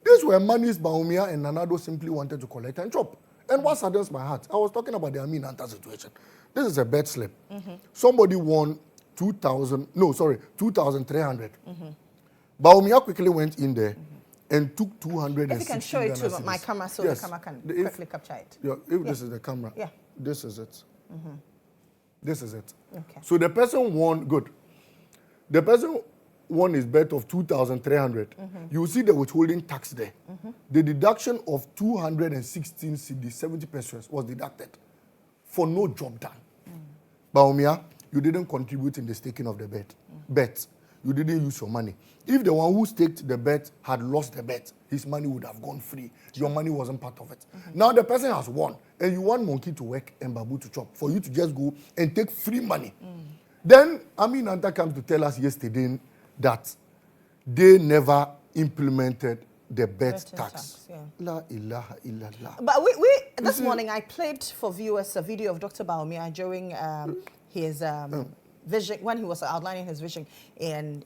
These were monies Bawumia and Nana Addo simply wanted to collect and chop. And what saddens my heart, I was talking about the Amin Anta situation. This is a bet slip. Somebody won 2,300. Bawumia quickly went in there and took 260. If you can show it to my camera so yes. the camera can quickly capture it. Yeah, if this is the camera, this is it. This is it. Okay. So the person won, good. The person won his bet of 2,300. You see the withholding tax there. The deduction of 216 cedi, 70 pesos was deducted for no job done. Bawumia, you didn't contribute in the staking of the bet. You didn't use your money. If the one who staked the bet had lost the bet, his money would have gone free. Your money wasn't part of it. Now the person has won, and you want monkey to work and babu to chop, for you to just go and take free money. Then Amin Anta comes to tell us yesterday that they never implemented the bet tax. La ilaha illallah. But this morning I played for viewers a video of Dr. Bawumia during his vision, when he was outlining his vision in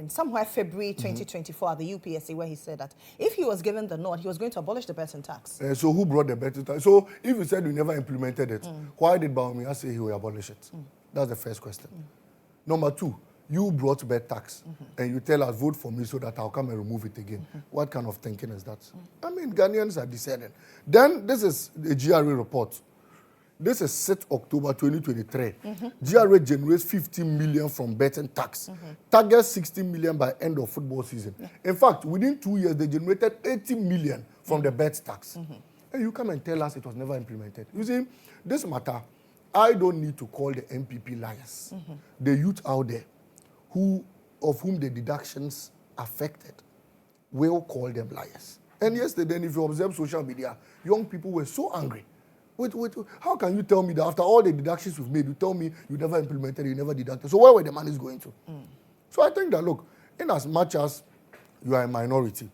somewhere February 2024 at the UPSC, where he said that if he was given the nod, he was going to abolish the betting tax. So who brought the betting tax? So if you said you never implemented it, why did Bawumia say he will abolish it? That's the first question. Number two, you brought bet tax and you tell us vote for me so that I'll come and remove it again. What kind of thinking is that? I mean, Ghanaians are discerning. Then this is the GRA report. This is 6 October 2023. GRA generates 50 million from betting tax. Target 60 million by end of football season. In fact, within 2 years, they generated 80 million from the bet tax. And you come and tell us it was never implemented. You see, this matter, I don't need to call the MPP liars. The youth out there of whom the deductions affected will call them liars. And yesterday, if you observe social media, young people were so angry. Wait, how can you tell me that after all the deductions we've made, you tell me you never implemented, you never deducted? So where were the monies going to? So I think that, look, in as much as you are a minority,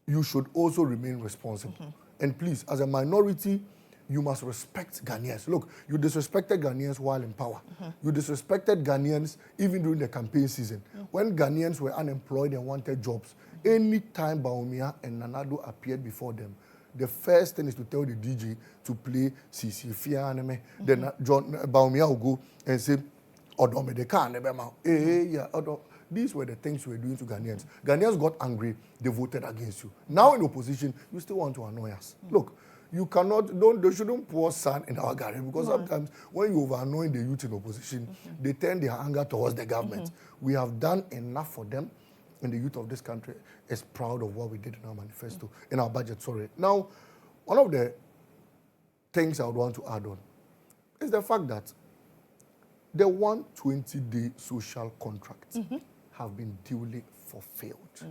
you should also remain responsible. And please, as a minority, you must respect Ghanaians. Look, you disrespected Ghanaians while in power. You disrespected Ghanaians even during the campaign season. When Ghanaians were unemployed and wanted jobs, any time Bawumia and Nana Addo appeared before them, the first thing is to tell the DJ to play Sisi Fianeme. Then Bawumia will go and say, Odome de can These were the things we were doing to Ghanaians. Ghanaians got angry, they voted against you. Now in opposition, you still want to annoy us. Look, you cannot, they shouldn't pour sand in our garden, because sometimes when you over-annoy the youth in opposition, they turn their anger towards the government. We have done enough for them, and the youth of this country is proud of what we did in our manifesto, in our budget, sorry. Now, one of the things I would want to add on is the fact that the 120-day social contracts have been duly fulfilled.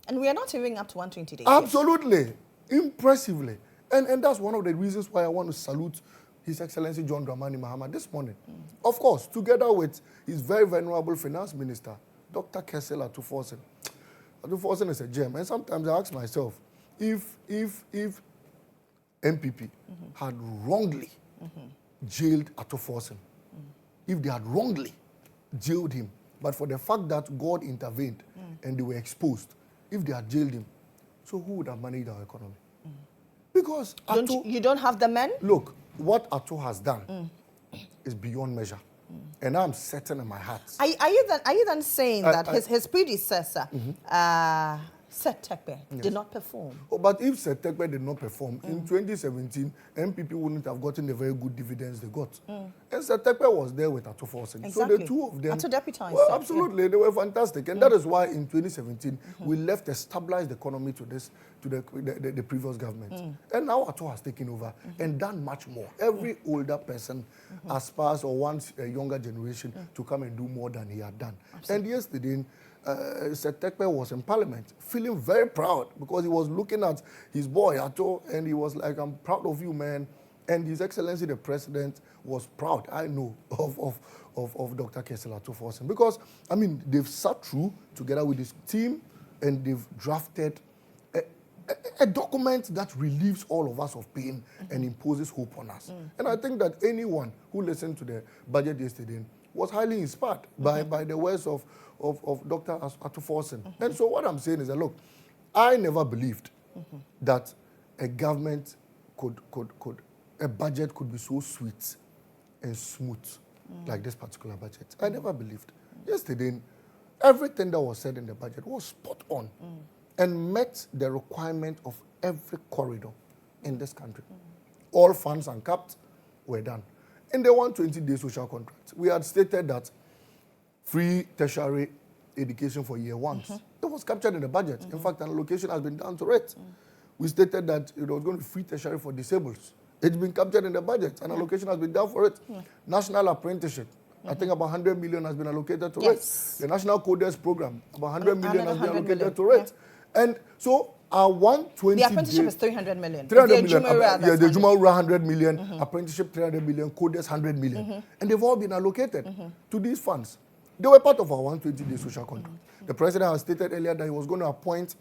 And we are not even up to 120 days. Absolutely. Impressively. And that's one of the reasons why I want to salute His Excellency John Dramani Mohammed this morning. Of course, together with his very venerable finance minister, Dr. Kessel Atuforsen. Atuforsen is a gem. And sometimes I ask myself, if MPP had wrongly jailed Atuforsen, if they had wrongly jailed him, but for the fact that God intervened and they were exposed, if they had jailed him, so who would have managed our economy? Because you don't have the men? Look, what Atto has done is beyond measure. And I'm certain in my heart. Are you then saying that his predecessor, Seth Tekbe, did not perform? Oh, but if Seth Tekbe did not perform, in 2017, MPP wouldn't have gotten the very good dividends they got. And Seth Tekbe was there with Atto Forsen. Exactly. So the two of them... Atto deputized. Well, absolutely, they were fantastic. And that is why in 2017, we left a stabilized economy to the previous government. And now Atto has taken over and done much more. Every older person aspires or wants a younger generation to come and do more than he had done. Absolutely. And yesterday, Seth Tekbe was in Parliament, feeling very proud because he was looking at his boy Atto and he was like, "I'm proud of you, man." And His Excellency the President was proud, I know, of Dr. Kessel Atuforsen, because I mean they've sat through together with his team and they've drafted a document that relieves all of us of pain and imposes hope on us. And I think that anyone who listened to the budget yesterday was highly inspired by the words of Dr. Atuforsen. And so what I'm saying is that, look, I never believed that a government a budget could be so sweet and smooth like this particular budget. I never believed. Yesterday, everything that was said in the budget was spot on and met the requirement of every corridor in this country. All funds uncapped were done. In the 120-day social contract, we had stated that free tertiary education for year ones. It was captured in the budget. In fact, an allocation has been done to it. We stated that it was going to be free tertiary for disabled. It's been captured in the budget. An allocation has been done for it. National apprenticeship. I think about 100 million has been allocated to it. The National Coders Program, about 100 million has been allocated to it. And so our 120 the apprenticeship is 300 million. 300 million. The GHOne 100 million, apprenticeship 300 million, coders 100 million. And they've all been allocated to these funds. They were part of our 120-day social contract. The president has stated earlier that he was going to appoint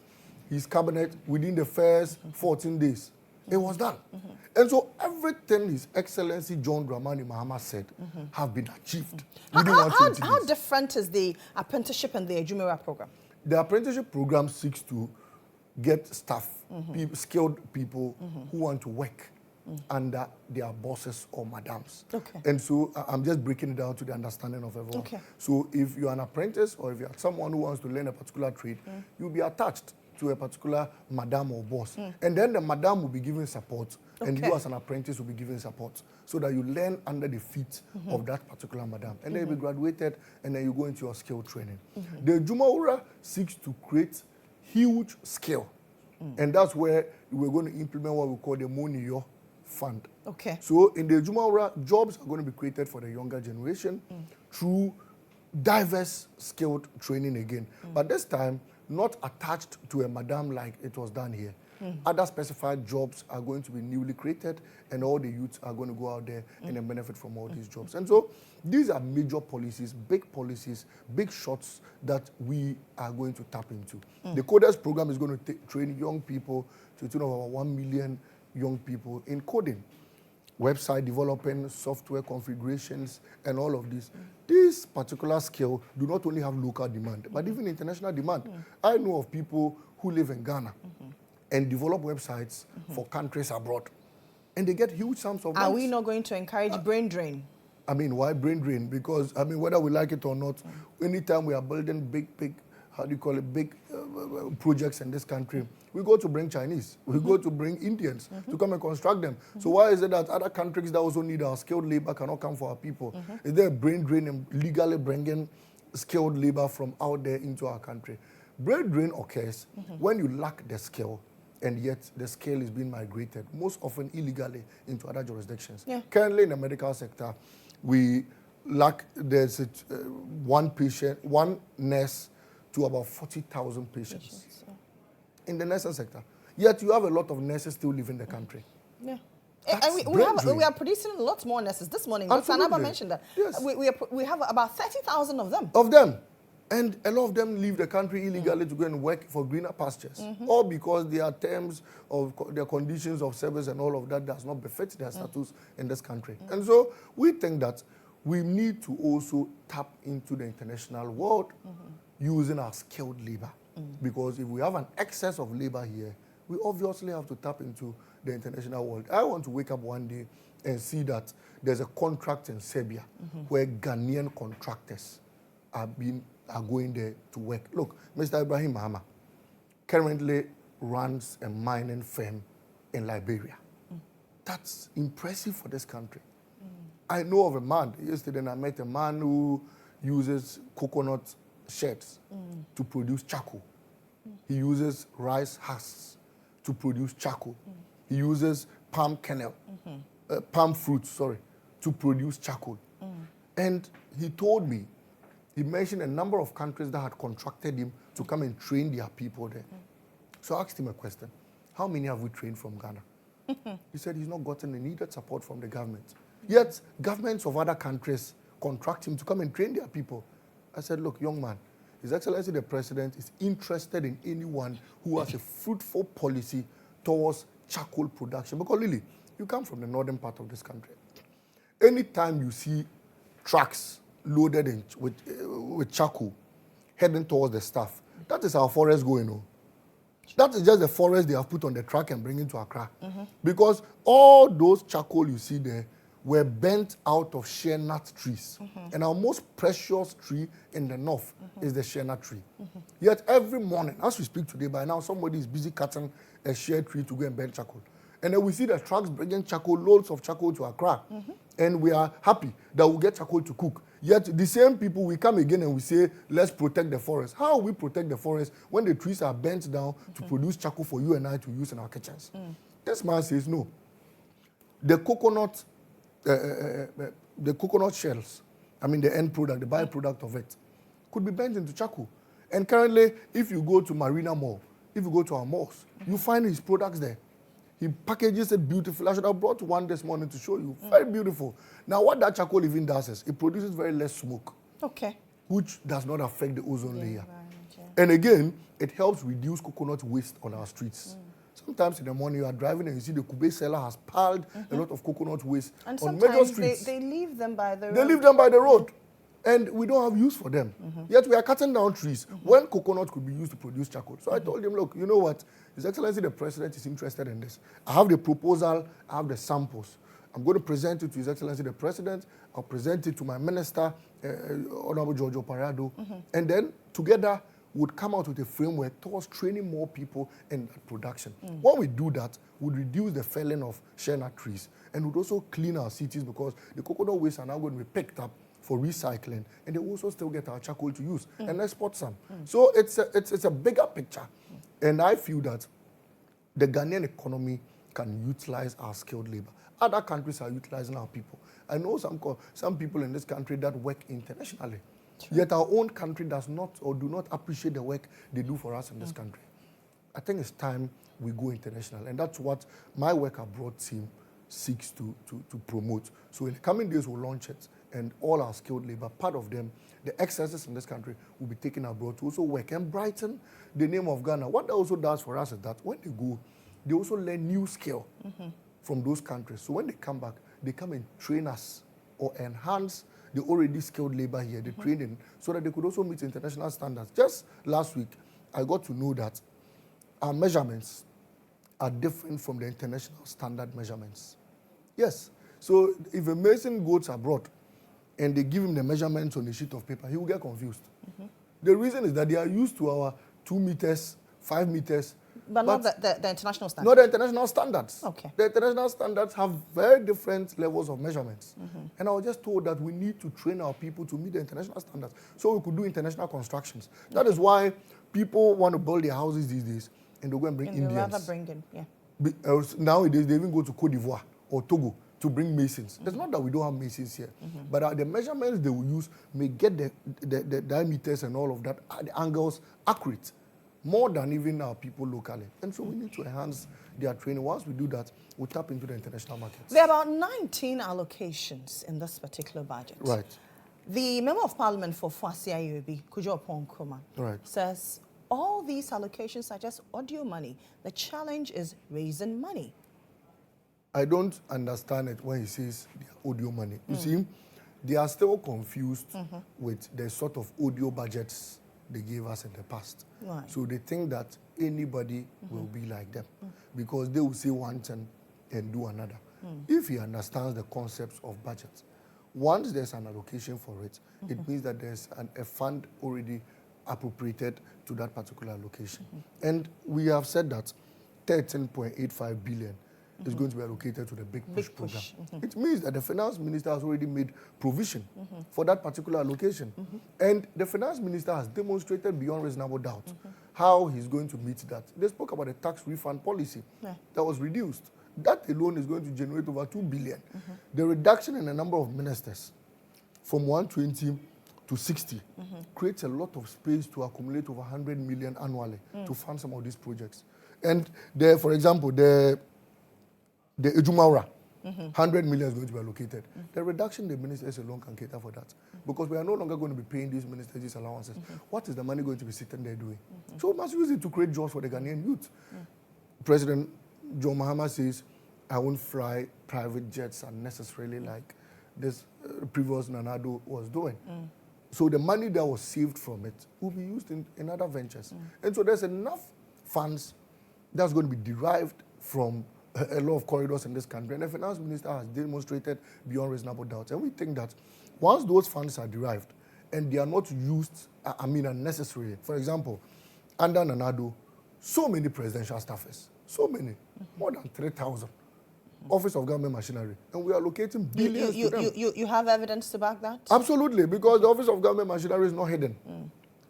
his cabinet within the first 14 days. It was done. And so everything His Excellency John Dramani Mahama said have been achieved within 120 days. How different is the apprenticeship and the GHOne program? The apprenticeship program seeks to get staff, skilled people who want to work under their bosses or madams. And so I'm just breaking it down to the understanding of everyone. So if you're an apprentice or if you're someone who wants to learn a particular trade, you'll be attached to a particular madam or boss. And then the madam will be given support, and you as an apprentice will be given support, so that you learn under the feet of that particular madam. And then you'll be graduated, and then you go into your skill training. The GHOne seeks to create huge skill, and that's where we're going to implement what we call the Moniyo Fund. So in the GHOne, jobs are going to be created for the younger generation through diverse skilled training again. But this time, not attached to a madam like it was done here. Other specified jobs are going to be newly created, and all the youths are going to go out there and then benefit from all these jobs. And so these are major policies, big shots that we are going to tap into. The Coders program is going to train young people to the tune of about 1 million young people in coding, website developing, software configurations, and all of this. This particular skill do not only have local demand, but even international demand. I know of people who live in Ghana and develop websites for countries abroad, and they get huge sums of money. Are we not going to encourage brain drain? I mean, why brain drain? Because, I mean, whether we like it or not, anytime we are building big, how do you call it, big projects in this country, we go to bring Chinese, we go to bring Indians to come and construct them. So why is it that other countries that also need our skilled labor cannot come for our people? Is there a brain drain in legally bringing skilled labor from out there into our country? Brain drain occurs when you lack the skill, and yet the skill is being migrated, most often illegally, into other jurisdictions. Currently in the medical sector, we lack, there's one nurse to about 40,000 patients in the nursing sector. Yet you have a lot of nurses still leaving the country. And we are producing lots more nurses. This morning, Sanaba mentioned that. We have about 30,000 of them. And a lot of them leave the country illegally to go and work for greener pastures, all because their terms of their conditions of service and all of that does not befit their status in this country. And so we think that we need to also tap into the international world using our skilled labor. Because if we have an excess of labor here, we obviously have to tap into the international world. I want to wake up one day and see that there's a contract in Serbia where Ghanaian contractors are going there to work. Look, Mr. Ibrahim Mahama currently runs a mining firm in Liberia. That's impressive for this country. I know of a man, yesterday I met a man who uses coconut sheds to produce charcoal. He uses rice husks to produce charcoal. He uses palm kernel, palm fruit, to produce charcoal. And he told me, he mentioned a number of countries that had contracted him to come and train their people there. So I asked him a question. How many have we trained from Ghana? He said he's not gotten the needed support from the government. Yet governments of other countries contract him to come and train their people. I said, look, young man, His Excellency the President is interested in anyone who has a fruitful policy towards charcoal production. Because Lily, you come from the northern part of this country. Anytime you see trucks loaded with charcoal heading towards the staff, that is our forest going on. That is just the forest they have put on the truck and bring into Accra. Because all those charcoal you see there were bent out of shea nut trees. And our most precious tree in the north is the shea nut tree. Yet every morning, as we speak today, by now somebody is busy cutting a shea tree to go and burn charcoal. And then we see the trucks bringing charcoal, loads of charcoal to Accra. And we are happy that we'll get charcoal to cook. Yet the same people, we come again and we say, let's protect the forest. How will we protect the forest when the trees are bent down to produce charcoal for you and I to use in our kitchens? This man says, no. The coconut shells, I mean the end product, the byproduct of it, could be bent into charcoal. And currently, if you go to Marina Mall, if you go to our malls, you find his products there. He packages it beautifully. I should have brought one this morning to show you. Very beautiful. Now, what that charcoal even does is it produces very less smoke. Okay. Which does not affect the ozone layer. And again, it helps reduce coconut waste on our streets. Sometimes in the morning you are driving and you see the Kube seller has piled a lot of coconut waste and on major streets. And sometimes they leave them by the road. They leave them by the road. And we don't have use for them. Yet we are cutting down trees when coconut could be used to produce charcoal. So I told him, look, you know what? His Excellency the President is interested in this. I have the proposal, I have the samples. I'm going to present it to His Excellency the President. I'll present it to my Minister, Honorable Giorgio Parado. And then together would come out with a framework towards training more people in that production. When we do that, we'd reduce the felling of shea nut trees and would also clean our cities because the coconut waste are now going to be picked up for recycling, and they also still get our charcoal to use and export some. So it's a bigger picture, and I feel that the Ghanaian economy can utilize our skilled labor. Other countries are utilizing our people. I know some people in this country that work internationally, yet our own country does not or do not appreciate the work they do for us in this country. I think it's time we go international, and that's what my work abroad team seeks to promote. So in the coming days, we'll launch it. And all our skilled labor, part of them, the excesses in this country will be taken abroad to also work and brighten the name of Ghana. What that also does for us is that when they go, they also learn new skill from those countries. So when they come back, they come and train us or enhance the already skilled labor here, the training, so that they could also meet international standards. Just last week, I got to know that our measurements are different from the international standard measurements. Yes. So if a mason goes abroad, and they give him the measurements on a sheet of paper, he will get confused. The reason is that they are used to our 2 meters, 5 meters. But not the international standards? Not the international standards. Okay. The international standards have very different levels of measurements. And I was just told that we need to train our people to meet the international standards so we could do international constructions. That is why people want to build their houses these days and they go and bring Indians. They'd rather bring in, Nowadays, they even go to Côte d'Ivoire or Togo to bring masons. It's not that we don't have masons here, but the measurements they will use may get the diameters and all of that, the angles accurate, more than even our people locally. And so we need to enhance their training. Once we do that, we'll tap into the international markets. There are about 19 allocations in this particular budget. Right. The Member of Parliament for Fwasia Yobi, Kujo Nkrumah, says all these allocations are just audio money. The challenge is raising money. I don't understand it when he says the audio money. You see, they are still confused with the sort of audio budgets they gave us in the past. Right. So they think that anybody will be like them because they will say one thing and do another. If he understands the concepts of budgets, once there's an allocation for it, it means that there's a fund already appropriated to that particular allocation. And we have said that 13.85 billion is going to be allocated to the Big Push program. It means that the finance minister has already made provision for that particular allocation. And the finance minister has demonstrated beyond reasonable doubt how he's going to meet that. They spoke about the tax refund policy that was reduced. That alone is going to generate over 2 billion. The reduction in the number of ministers from 120 to 60 creates a lot of space to accumulate over 100 million annually to fund some of these projects. And there, for example, the Ejumaura, 100 million is going to be allocated. The reduction in the ministers alone can cater for that. Because we are no longer going to be paying these ministers these allowances. What is the money going to be sitting there doing? So we must use it to create jobs for the Ghanaian youth. President John Mohammed says, I won't fly private jets unnecessarily like this previous Nanado was doing. So the money that was saved from it will be used in other ventures. And so there's enough funds that's going to be derived from a lot of corridors in this country. And the finance minister has demonstrated beyond reasonable doubt. And we think that once those funds are derived and they are not used, unnecessarily. For example, under Nanado, so many presidential staffers, so many, more than 3,000. Office of Government Machinery, and we are allocating billions to them. You have evidence to back that? Absolutely, because the Office of Government Machinery is not hidden.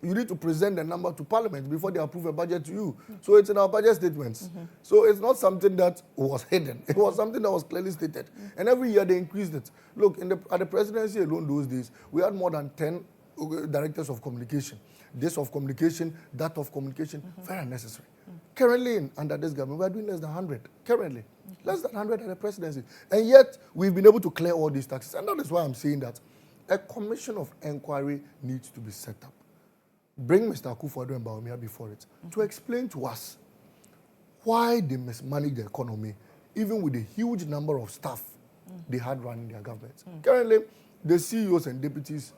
You need to present the number to Parliament before they approve a budget to you. So it's in our budget statements. So it's not something that was hidden. It was something that was clearly stated. And every year they increased it. Look, at the presidency alone those days, we had more than 10 directors of communication. This of communication, that of communication, very unnecessary. Currently, under this government, we are doing less than 100. Currently, less than 100 at the presidency. And yet, we've been able to clear all these taxes. And that is why I'm saying that a commission of inquiry needs to be set up. Bring Mr. Akufo-Addo and Bawumia before it to explain to us why they mismanage the economy, even with the huge number of staff they had running their government. Currently, the CEOs and deputies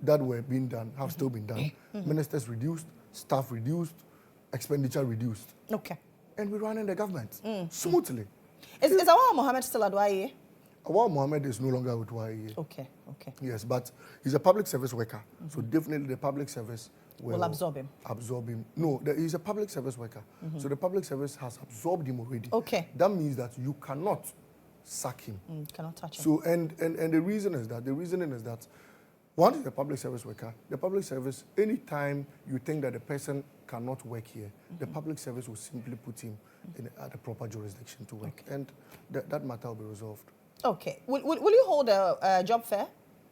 that were being done have still been done. Ministers reduced, staff reduced, expenditure reduced. Okay. And we're running the government smoothly. Is Awal Mohammed still at YA? Awal Mohammed is no longer with YA. Okay. Yes, but he's a public service worker. So definitely the public service will absorb him. No, he's a public service worker. So the public service has absorbed him already. Okay. That means that you cannot sack him. Cannot touch him. So, and the reasoning is that once he's a public service worker, the public service, anytime you think that the person cannot work here, the public service will simply put him at the proper jurisdiction to work. Okay. And that matter will be resolved. Okay. Will you hold a job fair?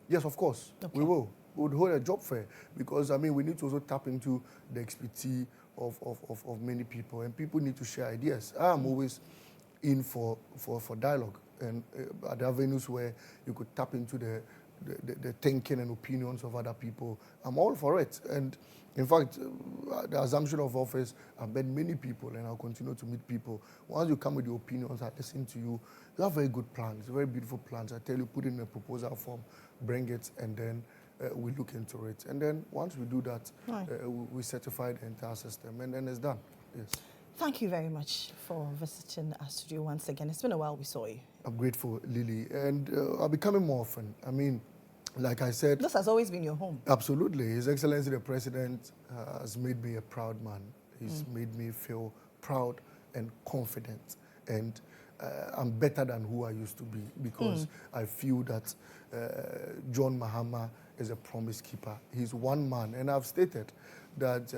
Yes, of course. Okay. We will. We would hold a job fair because, we need to also tap into the expertise of many people, and people need to share ideas. I'm always in for dialogue, and at the avenues where you could tap into the thinking and opinions of other people, I'm all for it. And in fact, the assumption of office, I've met many people and I'll continue to meet people. Once you come with your opinions, I listen to you. You have very good plans, very beautiful plans. I tell you, put it in a proposal form, bring it, and then we look into it. And then once we do that, we certify the entire system, and then it's done. Yes. Thank you very much for visiting our studio once again. It's been a while we saw you. I'm grateful, Lily, and I'll be coming more often. Like I said... This has always been your home. Absolutely. His Excellency the President has made me a proud man. He's made me feel proud and confident. And I'm better than who I used to be because I feel that GHOne Mahama is a promise keeper. He's one man. And I've stated that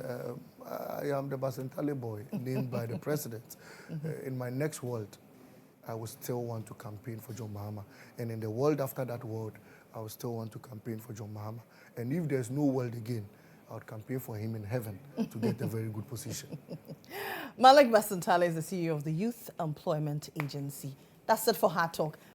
I am the Basintale boy named by the President. In my next world, I will still want to campaign for GHOne Mahama. And in the world after that world, I will still want to campaign for GHOne Mahama. And if there's no world again, I would campaign for him in heaven to get a very good position. Malik Basintale is the CEO of the Youth Employment Agency. That's it for Hard Talk.